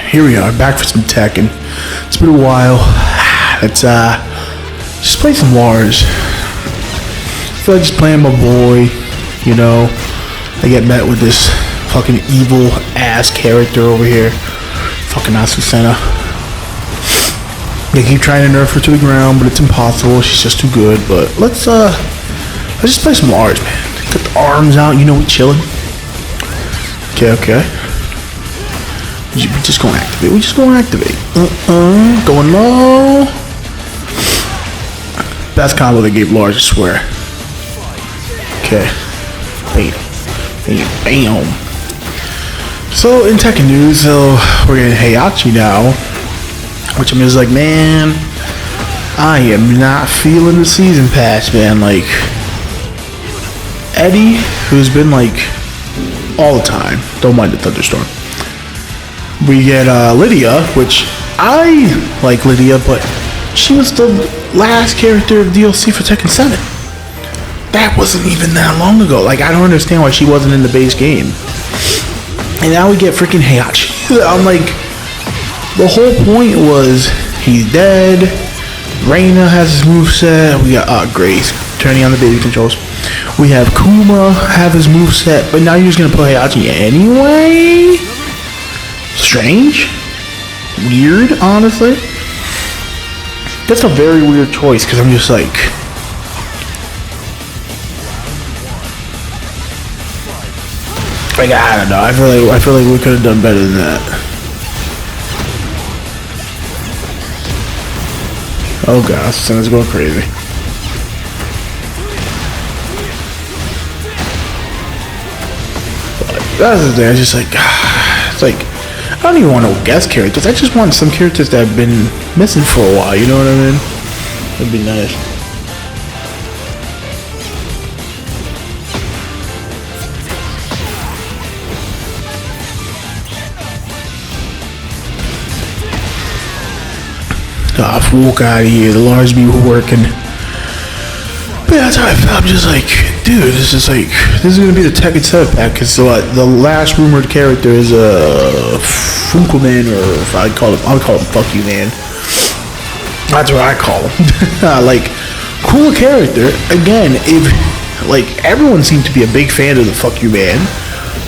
here we are, back for some Tekken. It's been a while. Let's just play some LARS. I feel like just playing my boy, you know. I get met with this fucking evil ass character over here. Fucking Asusena. They keep trying to nerf her to the ground, but it's impossible. She's just too good. But let's just play some LARS, man. Get the arms out, you know, we chilling. Okay. We just gonna activate. Going low. Best combo they gave LARS, I swear. Okay. Bam. So in Tekken news, we're getting Heihachi now, which I'm just like, man, I am not feeling the season pass, man. Like Eddie, who's been like all the time, don't mind the thunderstorm. We get Lydia, which I like Lydia, but she was the last character of DLC for Tekken 7. That wasn't even that long ago. Like, I don't understand why she wasn't in the base game. And now we get freaking Heihachi. I'm like, the whole point was he's dead. Reina has his moveset. We got Grace turning on the baby controls. We have Kuma have his moveset, but now you're just gonna put Heihachi anyway? Strange? Weird, honestly. That's a very weird choice, because I'm just like, I don't know. I feel like we could have done better than that. Oh gosh, Sena's going crazy. But that's the thing. I just like, it's like, I don't even want no guest characters. I just want some characters that have been missing for a while. You know what I mean? That'd be nice. Walk out of here. The LARS be working. But yeah, that's how I felt. I'm just like, dude, this is gonna be the Tekken 7 pack. Cause the last rumored character is Funkelman, or if I'll call him Fuck You Man. That's what I call him. Like, cool character. Again, if like everyone seemed to be a big fan of the Fuck You Man,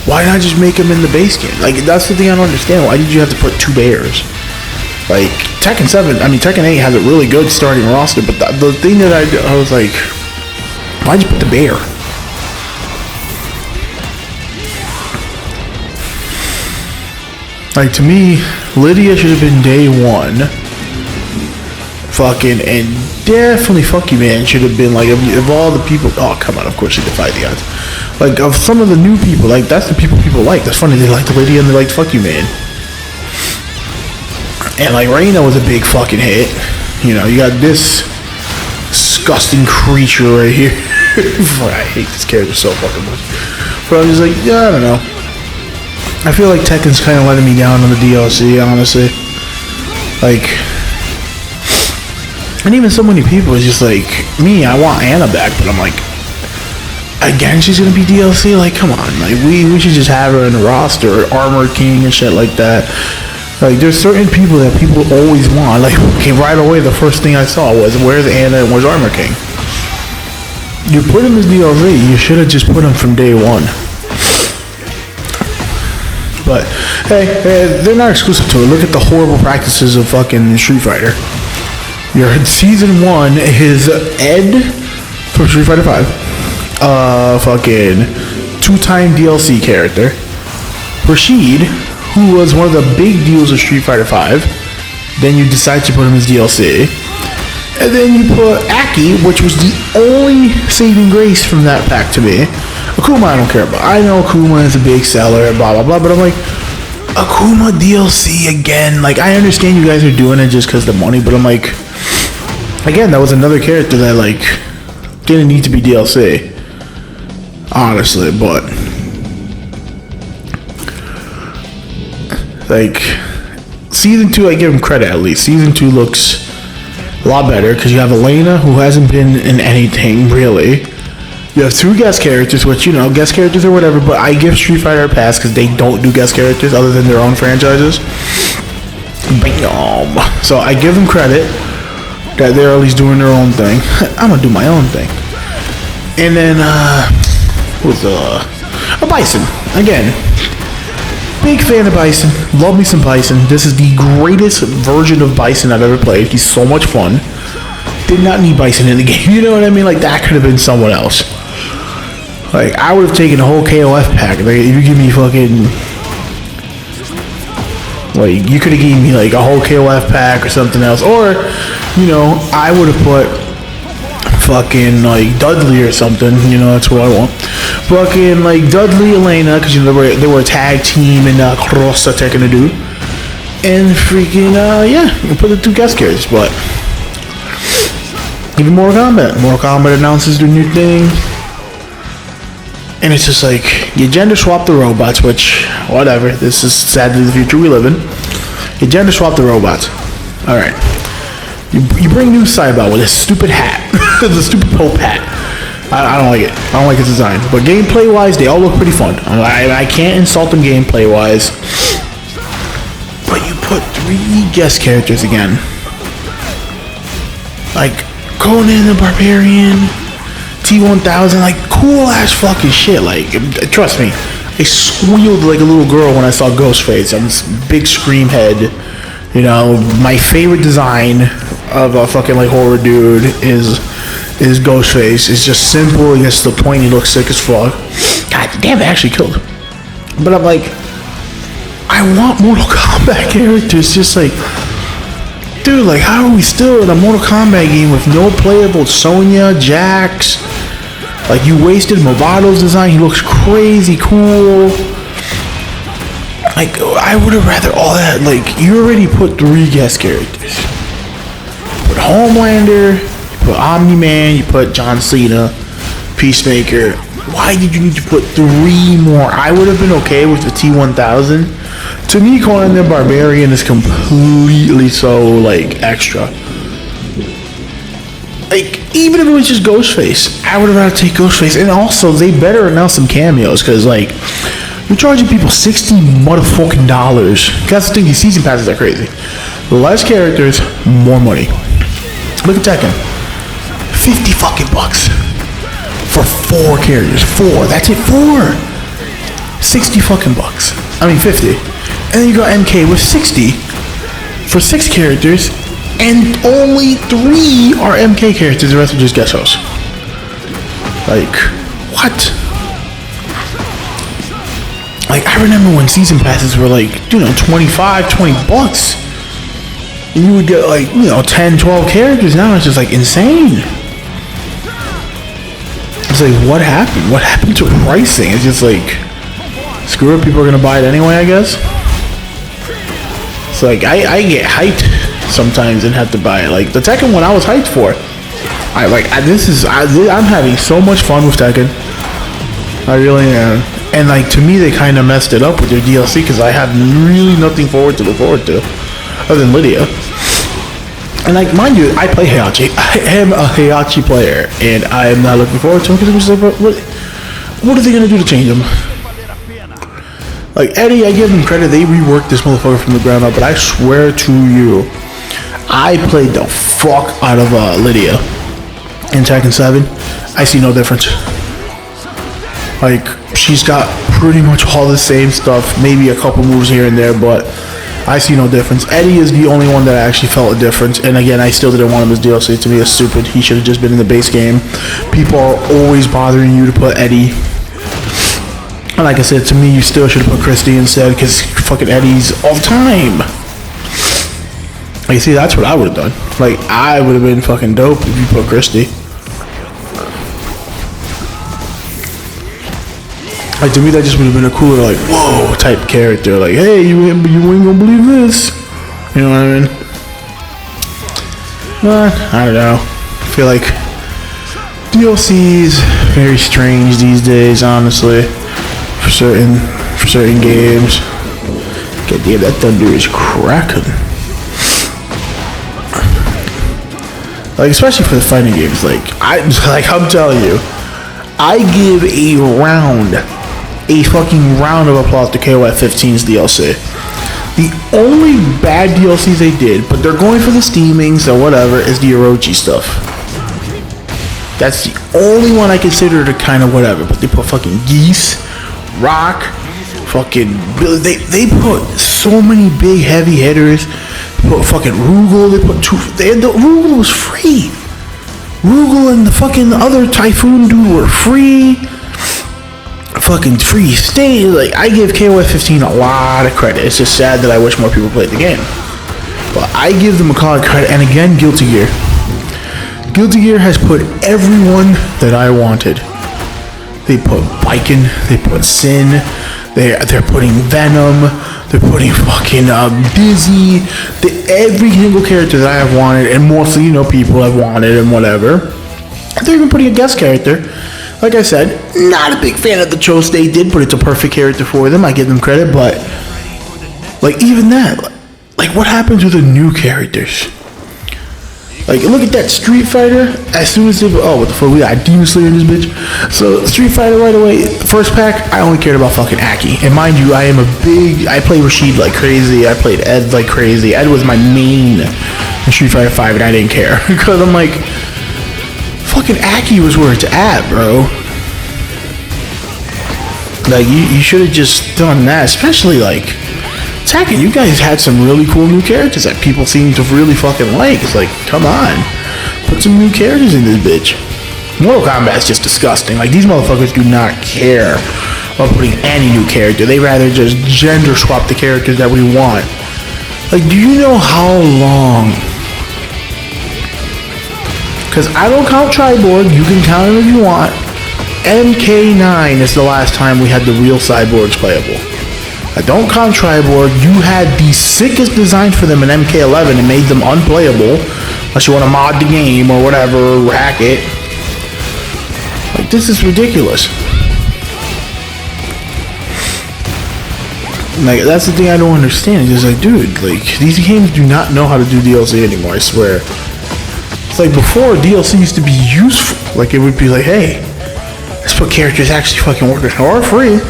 why not just make him in the base game? Like, that's the thing I don't understand. Why did you have to put two bears? Like, Tekken 8 has a really good starting roster, but the thing that I was like, why'd you put the bear? Like, to me, Lydia should have been day one. Fucking, and definitely Fuck You Man should have been, like, of all the people, oh, come on, of course she defied the odds. Like, of some of the new people, like, that's the people like. That's funny, they liked Lydia and they liked Fuck You Man. And like Reina was a big fucking hit. You know, you got this disgusting creature right here. I hate this character so fucking much. But I'm just like, yeah, I don't know. I feel like Tekken's kind of letting me down on the DLC, honestly. Like, and even so many people is just like, me, I want Anna back, but I'm like, again, she's gonna be DLC? Like, come on. Like, we should just have her in the roster, Armor King and shit like that. Like, there's certain people that people always want. Like, okay, right away, the first thing I saw was, where's Anna and where's Armor King? You put him as DLC, you should have just put him from day one. But, hey, they're not exclusive to it. Look at the horrible practices of fucking Street Fighter. Your Season 1 is Ed from Street Fighter 5. Fucking two-time DLC character. Rashid, who was one of the big deals of Street Fighter 5. Then you decide to put him as DLC. And then you put Aki, which was the only saving grace from that pack to me. Akuma I don't care about. I know Akuma is a big seller, blah blah blah, but I'm like, Akuma DLC again. Like, I understand you guys are doing it just because of the money, but I'm like, again, that was another character that like didn't need to be DLC. Honestly, but like, Season 2, I give him credit at least. Season 2 looks a lot better because you have Elena, who hasn't been in anything really. You have two guest characters, which, you know, guest characters or whatever, but I give Street Fighter a pass because they don't do guest characters other than their own franchises. Bam. So I give them credit that they're at least doing their own thing. I'm gonna do my own thing. And then who's a Bison again. Big fan of Bison. Love me some Bison. This is the greatest version of Bison I've ever played. He's so much fun. Did not need Bison in the game. You know what I mean? Like, that could have been someone else. Like, I would have taken the whole KOF pack. Like, if you give me fucking... Like, you could have given me, like, a whole KOF pack or something else. Or, you know, I would have put fucking, like, Dudley or something. You know, that's what I want. Fucking, like, Dudley, Elena, because, you know, they were a tag team in Cross Tekken to do. And freaking, yeah, you put the 2 guest characters, but... Even Mortal Kombat announces their new thing. And it's just like, you gender swap the robots, which, whatever, this is sadly the future we live in. You gender swap the robots. Alright. You bring new Cybot with a stupid hat. The stupid Pope hat. I don't like it. I don't like its design. But gameplay-wise, they all look pretty fun. I can't insult them gameplay-wise. But you put 3 guest characters again. Like, Conan the Barbarian, T-1000, like, cool-ass fucking shit. Like, trust me, I squealed like a little girl when I saw Ghostface on this big scream head. You know, my favorite design of a fucking, like, horror dude is Ghostface. It's just simple, it gets to the point, he looks sick as fuck. God damn, they actually killed him. But I'm like, I want Mortal Kombat characters, just like... Dude, like, how are we still in a Mortal Kombat game with no playable Sonya, Jax? Like, you wasted Movato's design. He looks crazy cool. Like, I would have rather all that. Like, you already put 3 guest characters. You put Homelander, you put Omni-Man, you put John Cena, Peacemaker. Why did you need to put 3 more? I would have been okay with the T-1000. To me, Conan the Barbarian is completely so, like, extra. Like, even if it was just Ghostface, I would have rather take Ghostface. And also, they better announce some cameos, because, like, you're charging people $60 motherfucking dollars. That's the thing, these season passes are crazy. Less characters, more money. Look at Tekken. 50 fucking bucks. For 4 characters. 4. That's it, 4. 60 fucking bucks. I mean, 50. And then you got MK with 60 for 6 characters, and only 3 are MK characters. The rest are just guest hosts. Like, what? Like, I remember when season passes were like, you know, 25, 20 bucks. And you would get, like, you know, 10, 12 characters. Now it's just, like, insane. It's like, what happened? What happened to pricing? It's just like, screw it, people are gonna buy it anyway, I guess. It's like, I get hyped sometimes and have to buy it. Like, the Tekken one I was hyped for. I'm having so much fun with Tekken. I really am. And, like, to me, they kind of messed it up with their DLC, because I have really nothing to look forward to, other than Lydia. And, like, mind you, I play Heihachi. I am a Heihachi player, and I am not looking forward to him, because I'm just like, what are they going to do to change him? Like, Eddie, I give them credit, they reworked this motherfucker from the ground up, but I swear to you, I played the fuck out of Lydia in Tekken 7. I see no difference. Like, she's got pretty much all the same stuff, maybe a couple moves here and there, but I see no difference. Eddie is the only one that I actually felt a difference, and again, I still didn't want him as DLC. To me, it's stupid. He should have just been in the base game. People are always bothering you to put Eddie. And like I said, to me, you still should have put Christy instead, because fucking Eddie's all the time. Like, see, that's what I would have done. Like, I would have been fucking dope if you put Christy. Like, to me, that just would have been a cooler, like, whoa type character. Like, hey, you ain't gonna believe this. You know what I mean? But, I don't know. I feel like DLC's very strange these days, honestly. For certain games. God damn, that thunder is cracking. Like, especially for the fighting games. Like, I'm telling you, I give a fucking round of applause to KOF 15's DLC. The only bad DLCs they did, but they're going for the steamings or whatever, is the Orochi stuff. That's the only one I consider to kind of whatever. But they put fucking Geese, Rock, fucking... They put so many big heavy hitters. They put fucking Rugal. They put two... Rugal was free. Rugal and the fucking other Typhoon dude were free. Fucking free state. Like, I give KOF 15 a lot of credit. It's just sad that I wish more people played the game. But I give them a lot of credit. And again, Guilty Gear. Guilty Gear has put everyone that I wanted. They put Biken. They put Sin. They're putting Venom. They're putting fucking Dizzy. Every single character that I have wanted, and mostly, you know, people I've wanted and whatever. They're even putting a guest character. Like I said, not a big fan of the choice they did, but it's a perfect character for them. I give them credit, but like even that, like what happens with the new characters? Like look at that Street Fighter. As soon as they what the fuck, we got Demon Slayer in this bitch. So Street Fighter right away, first pack, I only cared about fucking Aki. And mind you, I play Rashid like crazy. I played Ed like crazy. Ed was my main in Street Fighter 5, and I didn't care because I'm like, fucking Aki was where it's at, bro. Like, you should have just done that. Especially, like, Tekken, you guys had some really cool new characters that people seem to really fucking like. It's like, come on. Put some new characters in this bitch. Mortal Kombat's just disgusting. Like, these motherfuckers do not care about putting any new character. They rather just gender swap the characters that we want. Like, do you know how long... Because I don't count Triborg, you can count him if you want. MK9 is the last time we had the real cyborgs playable. I don't count Triborg, you had the sickest design for them in MK11 and made them unplayable. Unless you want to mod the game or whatever, hack it. Like, this is ridiculous. Like, that's the thing I don't understand. It's like, dude, like, these games do not know how to do DLC anymore, I swear. It's like before, DLC used to be useful. Like, it would be like, hey, let's put characters actually fucking working or free.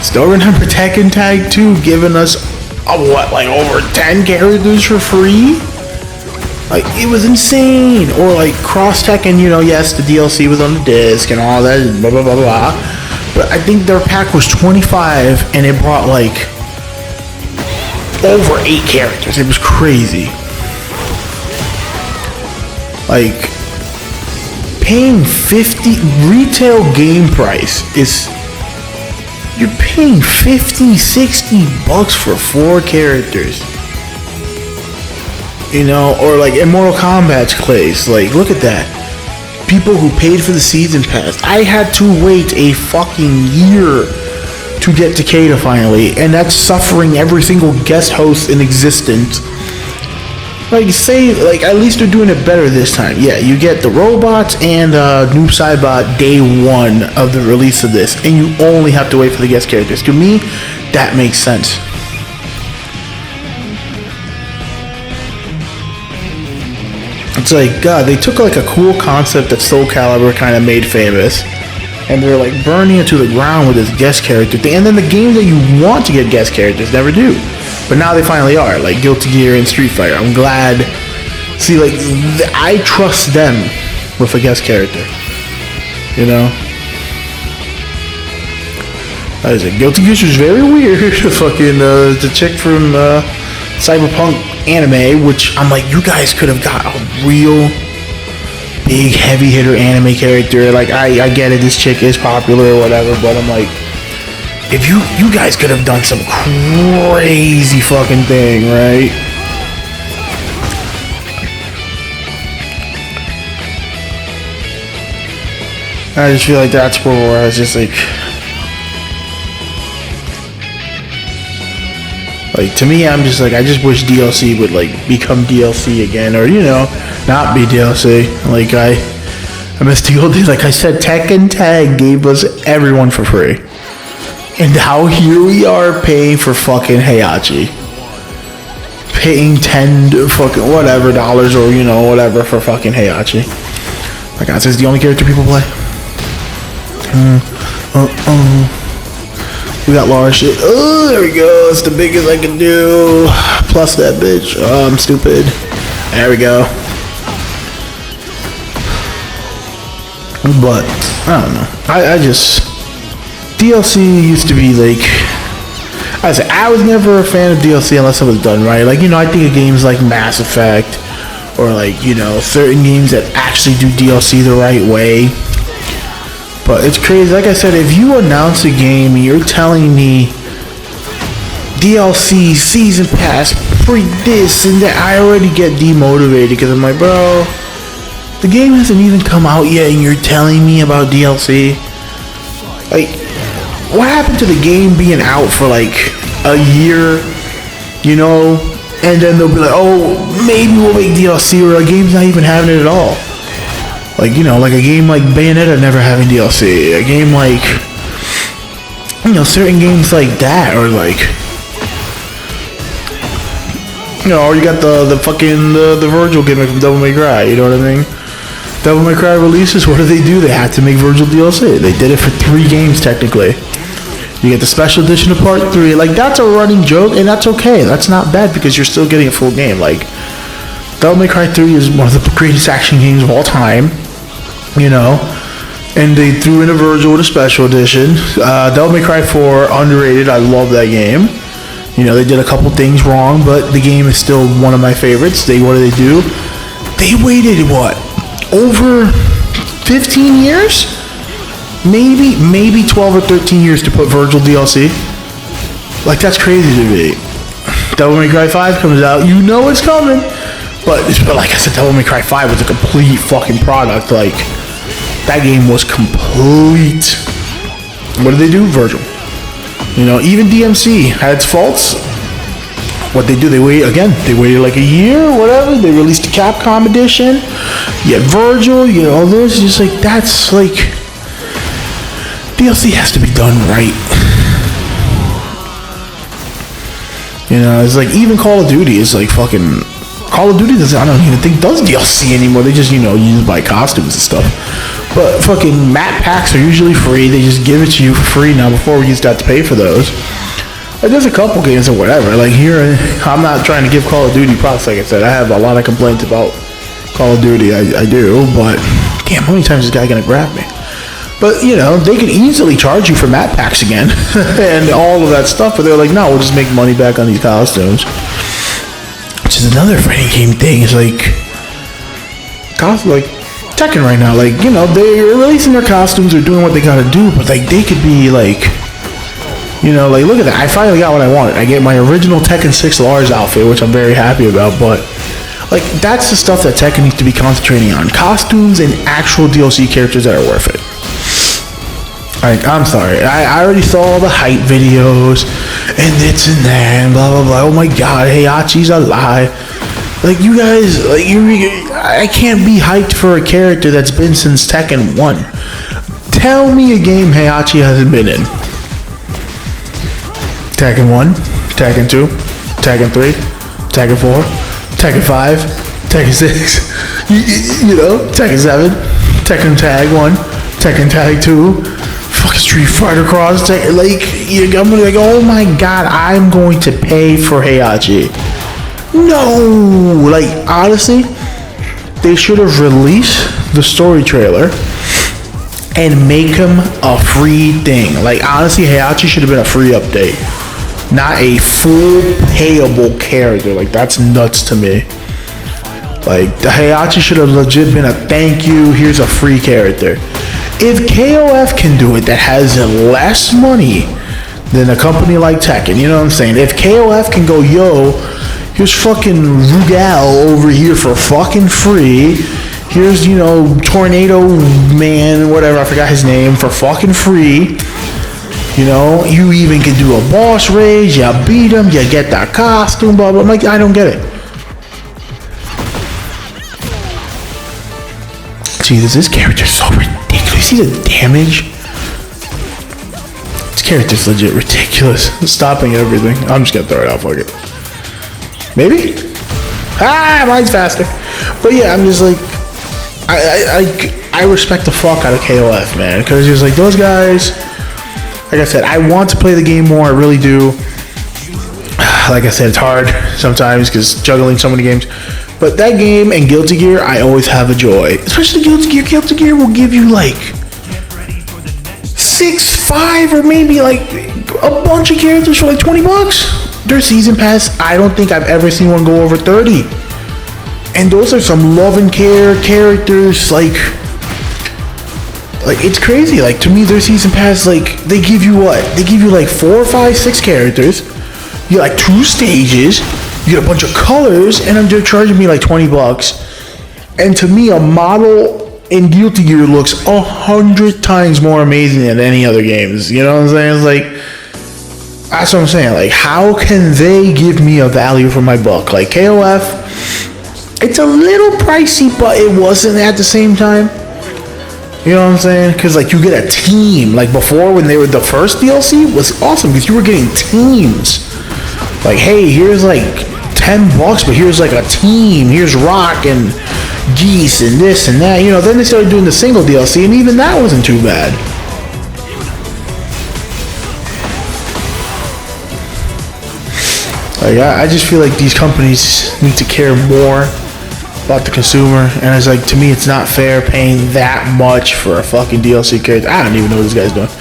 Still remember Tekken Tag 2 giving us, like over 10 characters for free? Like, it was insane. Or like Cross Tekken, you know, yes, the DLC was on the disc and all that, blah, blah, blah, blah. But I think their pack was 25 and it brought like over 8 characters. It was crazy. Like, paying 50 retail game price is, you're paying 50, 60 bucks for 4 characters. You know, or like in Mortal Kombat's case, like look at that. People who paid for the season pass. I had to wait a fucking year to get Takeda finally, and that's suffering every single guest host in existence. Like, say, like, at least they're doing it better this time. Yeah, you get the robots and Noob Saibot day 1 of the release of this, and you only have to wait for the guest characters. To me, that makes sense. It's like, God, they took, like, a cool concept that Soul Calibur kind of made famous, and they're, like, burning it to the ground with this guest character thing, and then the games that you want to get guest characters never do. But now they finally are, like Guilty Gear and Street Fighter. I'm glad. See, like, I trust them with a guest character. You know? That is it. Guilty Gear was very weird. Fucking, the chick from Cyberpunk anime, which I'm like, you guys could have got a real big heavy hitter anime character. Like, I get it, this chick is popular or whatever, but I'm like, if you guys could have done some crazy fucking thing, right? I just feel like that's where I was just like to me, I'm just like, I just wish DLC would like become DLC again, or you know, not be DLC. Like I miss the old days. Like I said, Tekken Tag gave us everyone for free. And now here we are paying for fucking Heihachi. Paying 10 fucking whatever dollars or, you know, whatever for fucking Heihachi. Like I said, it's the only character people play. We got LARS shit. Oh, there we go. It's the biggest I can do. Plus that bitch. Oh, I'm stupid. There we go. But I don't know. I just DLC used to be like. I was never a fan of DLC unless it was done right. Like, you know, I think of games like Mass Effect or like, you know, certain games that actually do DLC the right way. But it's crazy. Like I said, if you announce a game and you're telling me DLC, season pass, free this and that, I already get demotivated because I'm like, bro, the game hasn't even come out yet and you're telling me about DLC. Like, what happened to the game being out for like a year, you know, and then they'll be like, oh, maybe we'll make DLC, or a game's not even having it at all. Like, you know, like a game like Bayonetta never having DLC. A game like, you know, certain games like that, or like, you know, or you got the fucking, the Virgil gimmick from Devil May Cry, you know what I mean? Devil May Cry releases, what do? They had to make Virgil DLC. They did it for 3 games, technically. You get the special edition of part 3. Like, that's a running joke, and that's okay. That's not bad because you're still getting a full game. Like, Devil May Cry 3 is one of the greatest action games of all time, you know? And they threw in a Virgil with a special edition. Devil May Cry 4, underrated. I love that game. You know, they did a couple things wrong, but the game is still one of my favorites. What do they do? They waited, what? Over 15 years? Maybe 12 or 13 years to put Virgil DLC. Like, that's crazy to me. Devil May Cry 5 comes out, you know it's coming. But like I said, Devil May Cry 5 was a complete fucking product. Like, that game was complete. What did they do? Virgil. You know, even DMC had its faults. What they do, they waited like a year or whatever. They released a Capcom edition. You had Virgil, you know, all this. Just like, that's like, DLC has to be done right. You know, it's like, even Call of Duty is like fucking, Call of Duty I don't even think does DLC anymore. They just, you know, use buy costumes and stuff. But fucking map packs are usually free. They just give it to you for free now. Before we used to have to pay for those. Like, there's a couple games or whatever. Like here, I'm not trying to give Call of Duty props. Like I said, I have a lot of complaints about Call of Duty. I do, but damn, how many times is this guy gonna grab me? But you know, they can easily charge you for map packs again and all of that stuff. But they're like, no, we'll just make money back on these costumes. Which is another fighting game thing. It's like Tekken right now. Like, you know, they're releasing their costumes, they're doing what they gotta do, but like they could be like, you know, like look at that. I finally got what I wanted. I get my original Tekken 6 LARS outfit, which I'm very happy about. But like, that's the stuff that Tekken needs to be concentrating on: costumes and actual DLC characters that are worth it. Like, I'm sorry, I already saw all the hype videos and this and that and blah blah blah. Oh my god, Heihachi's alive. Like, you guys, like, I can't be hyped for a character that's been since Tekken 1. Tell me a game Heihachi hasn't been in. Tekken 1, Tekken 2, Tekken 3, Tekken 4, Tekken 5, Tekken 6, you know, Tekken 7, Tekken Tag 1, Tekken Tag 2, fucking Street Fighter Cross, Tekken, like, I'm gonna be like, oh my god, I'm going to pay for Heihachi. No! Like, honestly, they should have released the story trailer and make him a free thing. Like, honestly, Heihachi should have been a free update, not a full payable character. Like, that's nuts to me. Like, the Heihachi should have legit been a thank you, here's a free character. If KOF can do it, that has less money than a company like Tekken, you know what I'm saying? If KOF can go, yo, here's fucking Rugal over here for fucking free. Here's, you know, Tornado Man, whatever, I forgot his name, for fucking free. You know, you even can do a boss raid, you beat him, you get that costume, blah, blah. I'm like, I don't get it. Jesus, this character's so ridiculous. See the damage? This character's legit ridiculous. Stopping everything. I'm just gonna throw it out, fuck it. Maybe? Mine's faster. But yeah, I'm just like, I respect the fuck out of KOF, man, because just like those guys, Like I said, I want to play the game more. I really do. Like I said, it's hard sometimes because juggling so many games. But that game and Guilty Gear, I always have a joy. Especially Guilty Gear. Guilty Gear will give you like 6, 5, or maybe like a bunch of characters for like $20. Their season pass, I don't think I've ever seen one go over 30. And those are some love and care characters. Like it's crazy. Like, to me, their season pass, like, they give you what? They give you like 4, 5, 6 characters. You get like 2 stages. You get a bunch of colors, and they're charging me like $20. And to me, a model in Guilty Gear looks 100 times more amazing than any other games. You know what I'm saying? It's like, that's what I'm saying. Like, how can they give me a value for my buck? Like, KOF, it's a little pricey, but it wasn't at the same time. You know what I'm saying? Because, like, you get a team. Like, before, when they were the first DLC, was awesome because you were getting teams. Like, hey, here's, like, $10, but here's, like, a team. Here's Rock and Geese and this and that. You know, then they started doing the single DLC, and even that wasn't too bad. Like, I just feel like these companies need to care more about the consumer, and it's like, to me, it's not fair paying that much for a fucking DLC character. I don't even know what this guy's doing,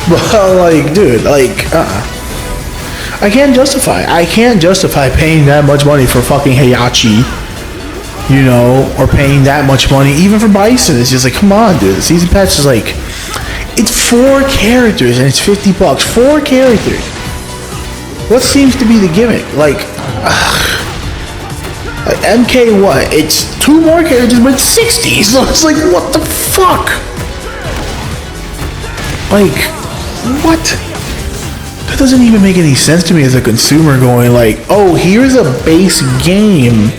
but like, dude, like, I can't justify paying that much money for fucking Heihachi, you know, or paying that much money even for Bison. It's just like, come on, dude. The season pass is like, it's 4 characters and it's $50. 4 characters. What seems to be the gimmick? Like MK, what? It's 2 more characters, but it's 60. So it's like, what the fuck? Like, what? That doesn't even make any sense to me as a consumer, going like, oh, here's a base game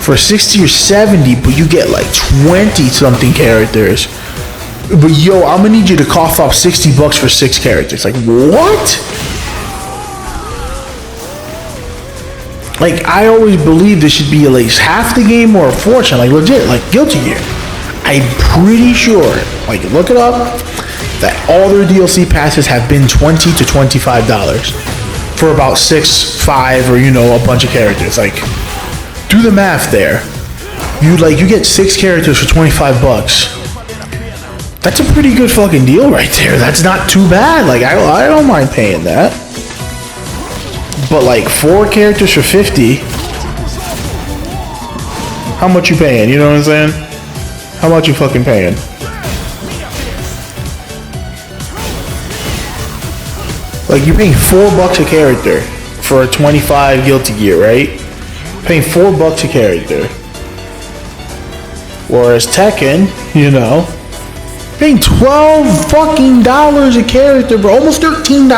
for 60 or 70, but you get like 20 something characters. But yo, I'm gonna need you to cough up $60 for 6 characters. Like, what? Like, I always believe there should be at least half the game or a fortune, like legit, like Guilty Gear. I'm pretty sure, like, look it up, that all their DLC passes have been $20 to $25 for about 6, 5, or, you know, a bunch of characters. Like, do the math there. You get 6 characters for $25. That's a pretty good fucking deal right there. That's not too bad. Like, I don't mind paying that. But like 4 characters for 50. How much you paying? You know what I'm saying? How much you fucking paying? Like, you're paying $4 a character for a 25 Guilty Gear, right? Paying $4 a character. Whereas Tekken, you know, paying $12 fucking a character, bro. Almost $13.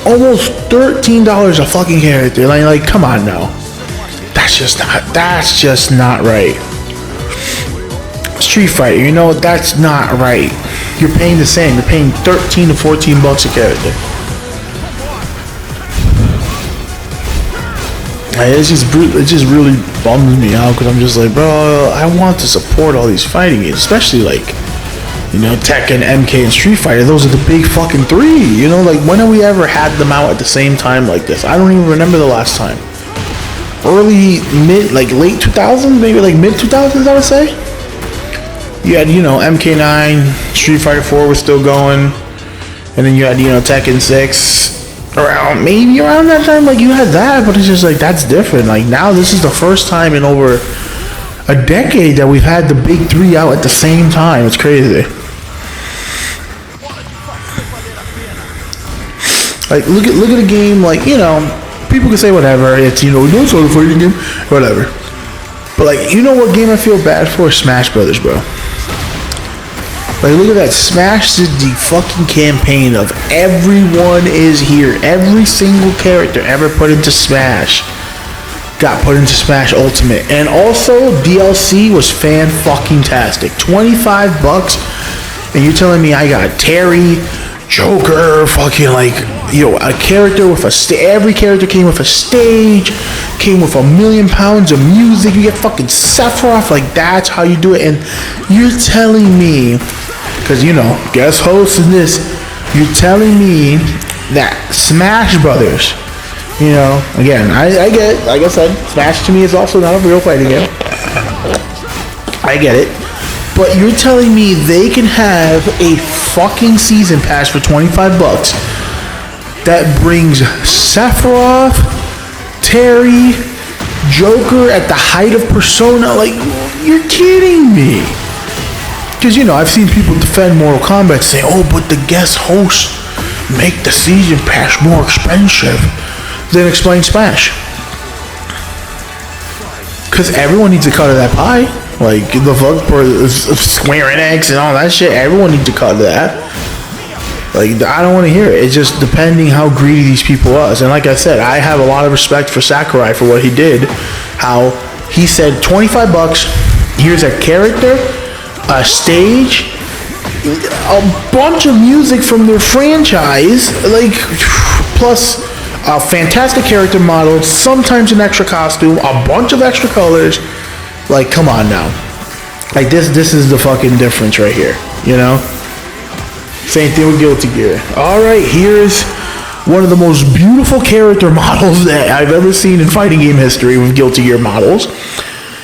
Almost $13 a fucking character. Like, come on now. That's just not right. Street Fighter, you know, that's not right. You're paying the same. You're paying $13 to $14 a character. It just really bums me out because I'm just like, bro, I want to support all these fighting games, especially like, you know, Tekken, MK, and Street Fighter. Those are the big fucking 3. You know, like, when have we ever had them out at the same time like this? I don't even remember the last time. Late 2000s, maybe like mid 2000s, I would say. You had, you know, MK9, Street Fighter 4 was still going, and then you had, you know, Tekken 6 around that time. Like, you had that, but it's just like, that's different. Like, now this is the first time in over a decade that we've had the big 3 out at the same time. It's crazy. Like, look at a game, like, you know, people can say whatever, it's, you know, no sort of fighting game, whatever. But, like, you know what game I feel bad for? Smash Brothers, bro. Like, look at that. Smash did the fucking campaign of everyone is here. Every single character ever put into Smash got put into Smash Ultimate. And also, DLC was fan-fucking-tastic. $25, and you're telling me I got Terry, Joker, fucking, like, you know, a character with every character came with a stage, came with £1 million of music. You get fucking Sephiroth. Like, that's how you do it. And you're telling me Because, guest host in this, you're telling me that Smash Brothers, again, I get it. Like I said, Smash to me is also not a real fighting game. I get it. But you're telling me they can have a fucking season pass for $25 that brings Sephiroth, Terry, Joker at the height of Persona? Like, you're kidding me. Because, I've seen people defend Mortal Kombat saying, oh, but the guest hosts make the season pass more expensive. Then explain Smash. Because everyone needs a cut of that pie. Like, the fuck for Square Enix and all that shit. Everyone needs a cut of that. Like, I don't want to hear it. It's just depending how greedy these people was. And like I said, I have a lot of respect for Sakurai for what he did. How he said $25, here's a character, a stage, a bunch of music from their franchise, like, plus a fantastic character model, sometimes an extra costume, a bunch of extra colors. Like, come on now. Like, this is the fucking difference right here, Same thing with Guilty Gear. Alright, here's one of the most beautiful character models that I've ever seen in fighting game history with Guilty Gear models.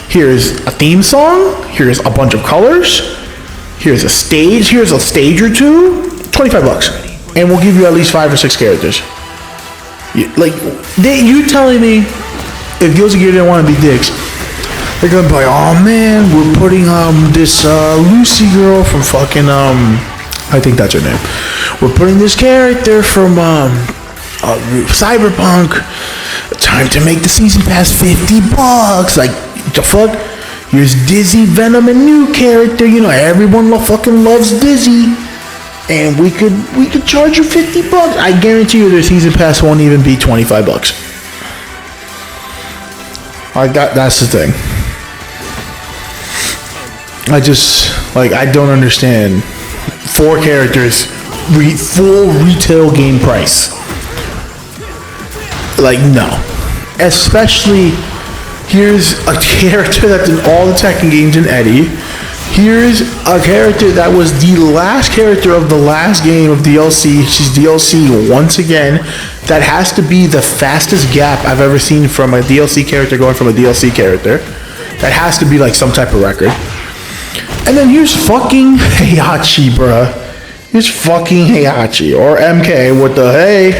Here's a theme song. Here's a bunch of colors. Here's a stage. Here's a stage or two. $25. And we'll give you at least 5 or 6 characters. You telling me if Guilty Gear didn't want to be dicks, they're gonna be like, oh man, we're putting this Lucy girl from fucking I think that's her name. We're putting this character from Cyberpunk. Time to make the season pass $50. Like, the fuck? Here's Dizzy, Venom, and new character. Everyone fucking loves Dizzy. And we could charge you $50. I guarantee you their season pass won't even be $25. That's the thing. I don't understand. 4 characters, full retail game price. Like, no. Especially, here's a character that's in all the Tekken games in Eddie. Here's a character that was the last character of the last game of DLC. She's DLC once again. That has to be the fastest gap I've ever seen from a DLC character going from a DLC character. That has to be like some type of record. And then here's fucking Heihachi, bruh. Here's fucking Heihachi. Or MK with the, hey,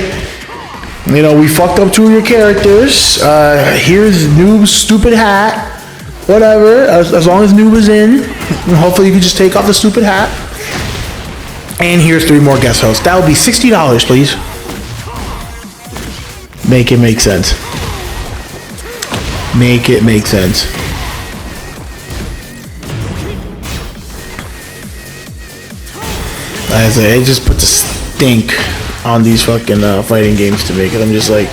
we fucked up 2 of your characters. Here's Noob's stupid hat. Whatever. As long as Noob is in. Hopefully you can just take off the stupid hat. And here's 3 more guest hosts. That would be $60, please. Make it make sense. Make it make sense. It just puts a stink on these fucking fighting games to me, because I'm just like,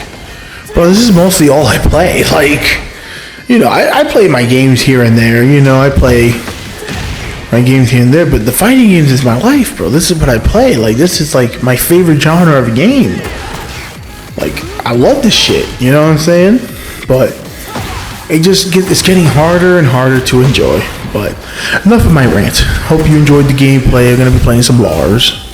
bro, this is mostly all I play. Like, I play my games here and there. I play my games here and there, but the fighting games is my life, bro. This is what I play. Like, this is like my favorite genre of game. Like, I love this shit. You know what I'm saying? But it's getting harder and harder to enjoy. But enough of my rant. Hope you enjoyed the gameplay. I'm going to be playing some LARS.